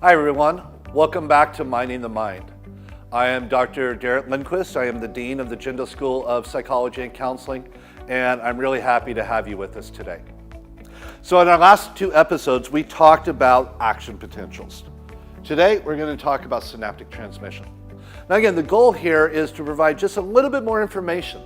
Hi everyone, welcome back to Minding the Mind. I am Dr. Derick Lindquist. I am the Dean of the Jindal School of Psychology and Counseling, and I'm really happy to have you with us today. So in our last two episodes, we talked about action potentials. Today, we're going to talk about synaptic transmission. Now again, the goal here is to provide just a little bit more information.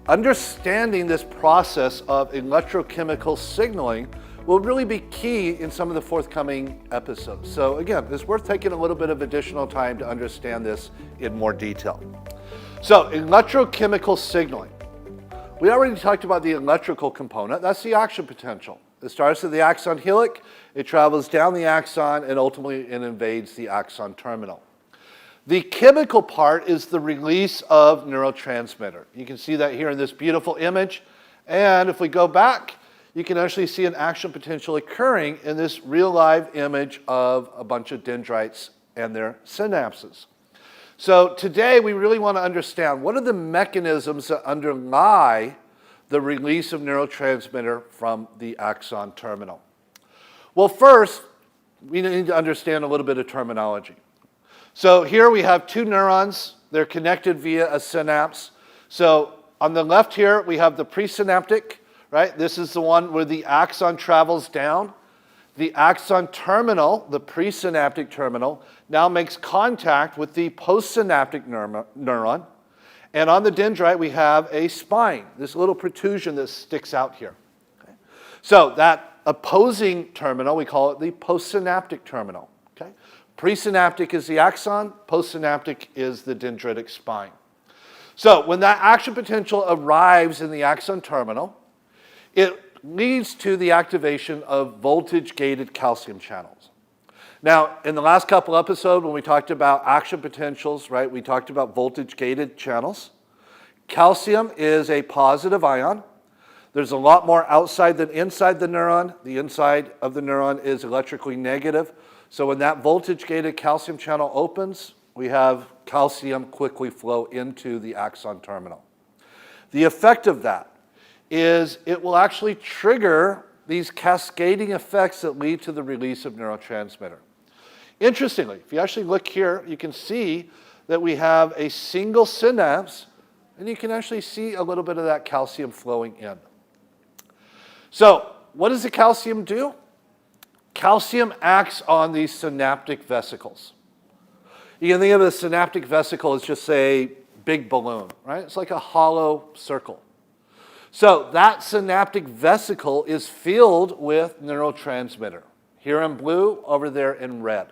Understanding this process of electrochemical signaling will really be key in some of the forthcoming episodes. So again, it's worth taking a little bit of additional time to understand this in more detail. So electrochemical signaling. We already talked about the electrical component. That's the action potential. It starts at the axon helix, it travels down the axon, and ultimately it invades the axon terminal. The chemical part is the release of neurotransmitter. You can see that here in this beautiful image. And if we go back, you can actually see an action potential occurring in this real live image of a bunch of dendrites and their synapses. So today we really want to understand what are the mechanisms that underlie the release of neurotransmitter from the axon terminal. Well, first, we need to understand a little bit of terminology. So here we have two neurons. They're connected via a synapse. So on the left here, we have the presynaptic, right? This is the one where the axon travels down. The axon terminal, the presynaptic terminal, now makes contact with the postsynaptic neuron. And on the dendrite, we have a spine, this little protrusion that sticks out here. Okay? So that opposing terminal, we call it the postsynaptic terminal. Okay? Presynaptic is the axon, postsynaptic is the dendritic spine. So when that action potential arrives in the axon terminal, it leads to the activation of voltage-gated calcium channels. Now, in the last couple episodes when we talked about action potentials, right, we talked about voltage-gated channels. Calcium is a positive ion. There's a lot more outside than inside the neuron. The inside of the neuron is electrically negative. So when that voltage-gated calcium channel opens, we have calcium quickly flow into the axon terminal. The effect of that is it will actually trigger these cascading effects that lead to the release of neurotransmitter. Interestingly, if you actually look here, you can see that we have a single synapse, and you can actually see a little bit of that calcium flowing in. So what does the calcium do? Calcium acts on these synaptic vesicles. You can think of a synaptic vesicle as just a big balloon, right? It's like a hollow circle. So that synaptic vesicle is filled with neurotransmitter. Here in blue, over there in red.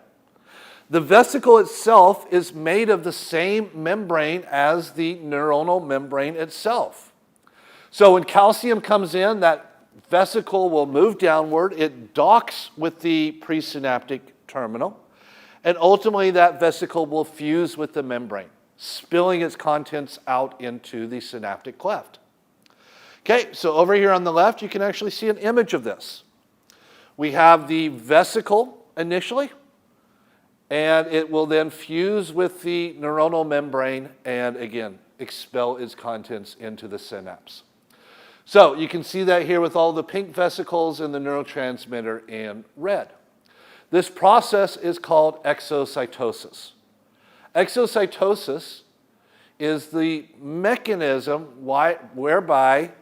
The vesicle itself is made of the same membrane as the neuronal membrane itself. So when calcium comes in, that vesicle will move downward. It docks with the presynaptic terminal. And ultimately, that vesicle will fuse with the membrane, spilling its contents out into the synaptic cleft. Okay, so over here on the left, you can actually see an image of this. We have the vesicle initially, and it will then fuse with the neuronal membrane and, again, expel its contents into the synapse. So you can see that here with all the pink vesicles and the neurotransmitter in red. This process is called exocytosis. Exocytosis is the mechanism whereby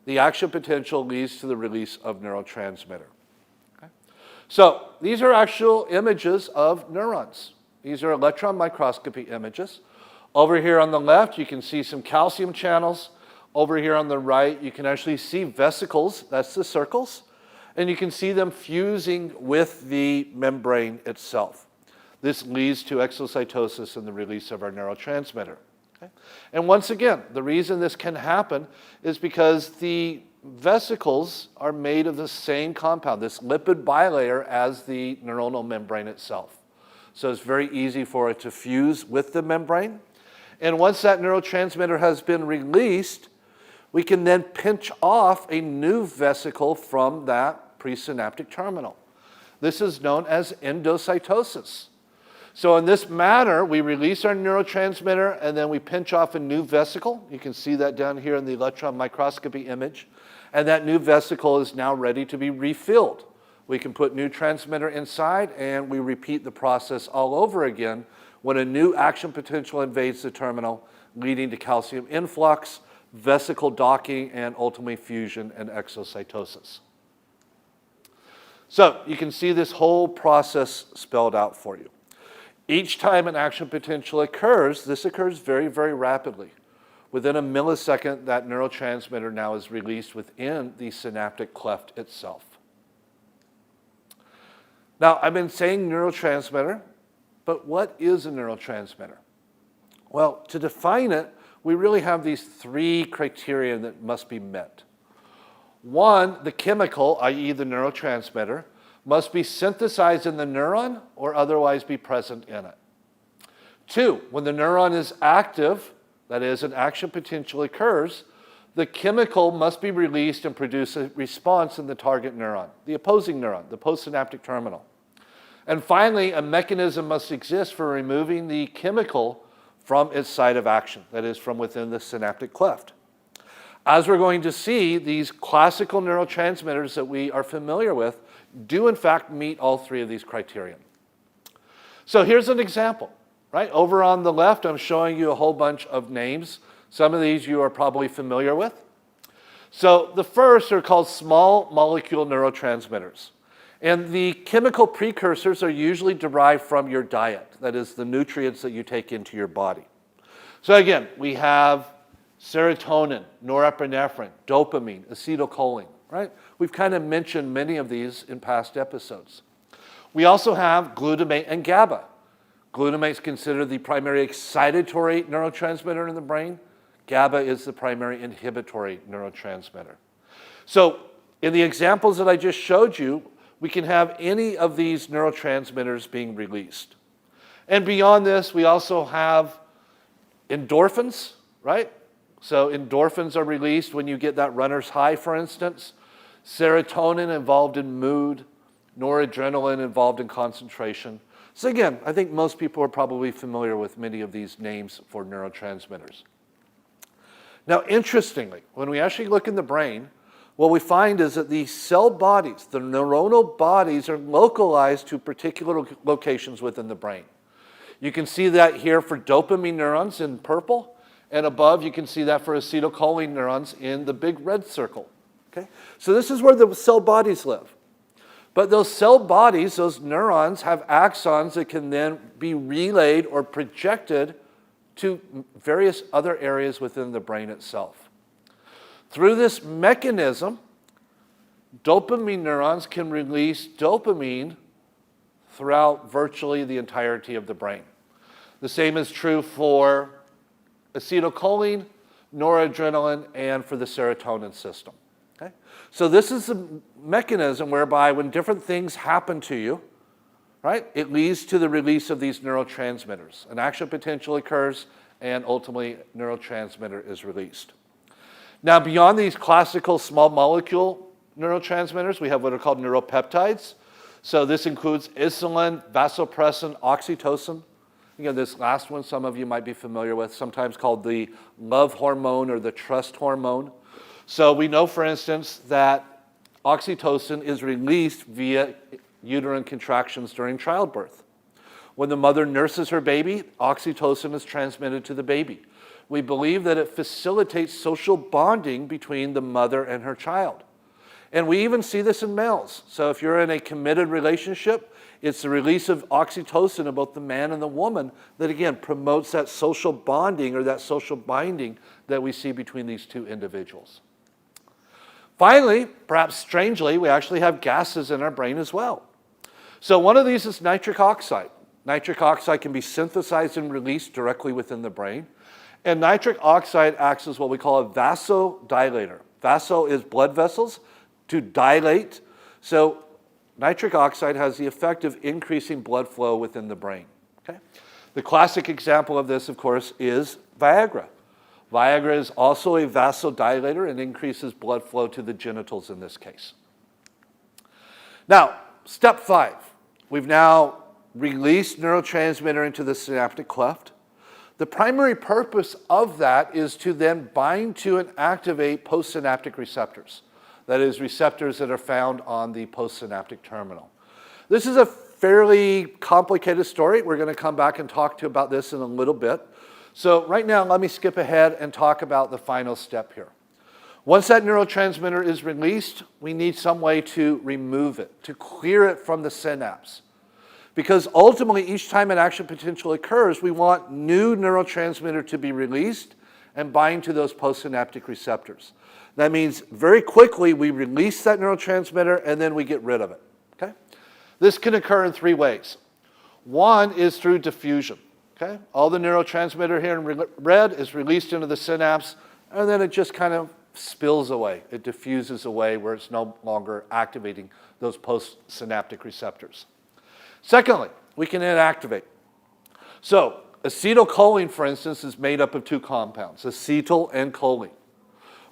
the action potential leads to the release of neurotransmitter. Okay? So these are actual images of neurons. These are electron microscopy images. Over here on the left, you can see some calcium channels. Over here on the right, you can actually see vesicles, that's the circles, and you can see them fusing with the membrane itself. This leads to exocytosis and the release of our neurotransmitter. Okay? And once again, the reason this can happen is because the vesicles are made of the same compound, this lipid bilayer, as the neuronal membrane itself. So it's very easy for it to fuse with the membrane. And once that neurotransmitter has been released, we can then pinch off a new vesicle from that presynaptic terminal. This is known as endocytosis. So in this manner, we release our neurotransmitter and then we pinch off a new vesicle. You can see that down here in the electron microscopy image. And that new vesicle is now ready to be refilled We can put new transmitter inside, and we repeat the process all over again when a new action potential invades the terminal, leading to calcium influx, vesicle docking, and ultimately fusion and exocytosis. So you can see this whole process spelled out for you. Each time an action potential occurs, this occurs very, very rapidly. Within a millisecond, that neurotransmitter now is released within the synaptic cleft itself. Now, I've been saying neurotransmitter, but what is a neurotransmitter? Well, to define it, we really have these three criteria that must be met. One, the chemical, i.e. the neurotransmitter, must be synthesized in the neuron or otherwise be present in it. Two, when the neuron is active, that is, an action potential occurs, the chemical must be released and produce a response in the target neuron, the opposing neuron, the postsynaptic terminal. And finally, a mechanism must exist for removing the chemical from its site of action, that is, from within the synaptic cleft. As we're going to see, these classical neurotransmitters that we are familiar with do in fact meet all three of these criteria. So here's an example, right? Over on the left, I'm showing you a whole bunch of names. Some of these you are probably familiar with. So the first are called small molecule neurotransmitters. And the chemical precursors are usually derived from your diet, that is, the nutrients that you take into your body. So again, we have serotonin, norepinephrine, dopamine, acetylcholine, right? We've kind of mentioned many of these in past episodes. We also have glutamate and GABA. Glutamate is considered the primary excitatory neurotransmitter in the brain. GABA is the primary inhibitory neurotransmitter. So in the examples that I just showed you, we can have any of these neurotransmitters being released. And beyond this, we also have endorphins, right? So endorphins are released when you get that runner's high, for instance. Serotonin involved in mood, noradrenaline involved in concentration. So again, I think most people are probably familiar with many of these names for neurotransmitters. Now, interestingly, when we actually look in the brain, what we find is that the cell bodies, the neuronal bodies, are localized to particular locations within the brain. You can see that here for dopamine neurons in purple, and above you can see that for acetylcholine neurons in the big red circle. Okay? So this is where the cell bodies live. But those cell bodies, those neurons, have axons that can then be relayed or projected to various other areas within the brain itself. Through this mechanism, dopamine neurons can release dopamine throughout virtually the entirety of the brain. The same is true for acetylcholine, noradrenaline, and for the serotonin system. Okay? So this is a mechanism whereby when different things happen to you, right, it leads to the release of these neurotransmitters. An action potential occurs, and ultimately neurotransmitter is released. Now, beyond these classical small molecule neurotransmitters, we have what are called neuropeptides. So this includes insulin, vasopressin, oxytocin. Again, this last one some of you might be familiar with, sometimes called the love hormone or the trust hormone. So we know, for instance, that oxytocin is released via uterine contractions during childbirth. When the mother nurses her baby, oxytocin is transmitted to the baby. We believe that it facilitates social bonding between the mother and her child. And we even see this in males. So if you're in a committed relationship, it's the release of oxytocin in both the man and the woman that, again, promotes that social bonding or that social binding that we see between these two individuals. Finally, perhaps strangely, we actually have gases in our brain as well. So one of these is nitric oxide. Nitric oxide can be synthesized and released directly within the brain. And nitric oxide acts as what we call a vasodilator. Vaso is blood vessels, to dilate. So nitric oxide has the effect of increasing blood flow within the brain. Okay? The classic example of this, of course, is Viagra. Viagra is also a vasodilator and increases blood flow to the genitals in this case. Now, step 5. We've now released neurotransmitter into the synaptic cleft. The primary purpose of that is to then bind to and activate postsynaptic receptors. that is receptors that are found on the postsynaptic terminal. This is a fairly complicated story. We're going to come back and talk to you about this in a little bit. So right now, let me skip ahead and talk about the final step here. Once that neurotransmitter is released, we need some way to remove it, to clear it from the synapse. Because ultimately, each time an action potential occurs, we want new neurotransmitter to be released and bind to those postsynaptic receptors. That means very quickly we release that neurotransmitter and then we get rid of it. Okay? This can occur in three ways. One is through diffusion. Okay? All the neurotransmitter here in red is released into the synapse, and then it just kind of spills away. It diffuses away where it's no longer activating those postsynaptic receptors. Secondly, we can inactivate. So acetylcholine, for instance, is made up of two compounds, acetyl and choline.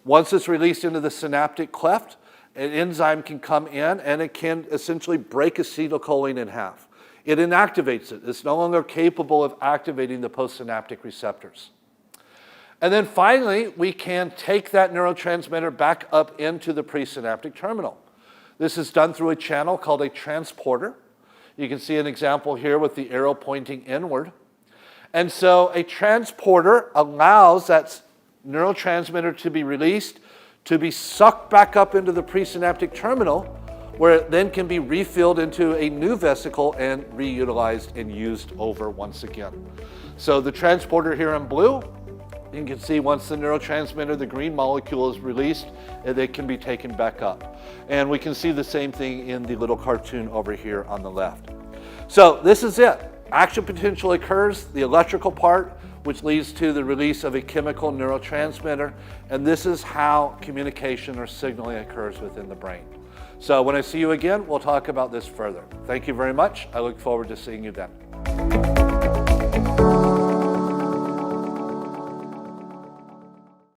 Once it's released into the synaptic cleft, an enzyme can come in and it can essentially break acetylcholine in half. It inactivates it. It's no longer capable of activating the postsynaptic receptors. And then finally, we can take that neurotransmitter back up into the presynaptic terminal. This is done through a channel called a transporter. You can see an example here with the arrow pointing inward. And so a transporter allows that neurotransmitter to be released, to be sucked back up into the presynaptic terminal, where it then can be refilled into a new vesicle and reutilized and used over once again. So the transporter here in blue, you can see once the neurotransmitter, the green molecule, is released, it can be taken back up. And we can see the same thing in the little cartoon over here on the left. So this is it. Action potential occurs, the electrical part, which leads to the release of a chemical neurotransmitter, and this is how communication or signaling occurs within the brain. So when I see you again, we'll talk about this further. Thank you very much. I look forward to seeing you then.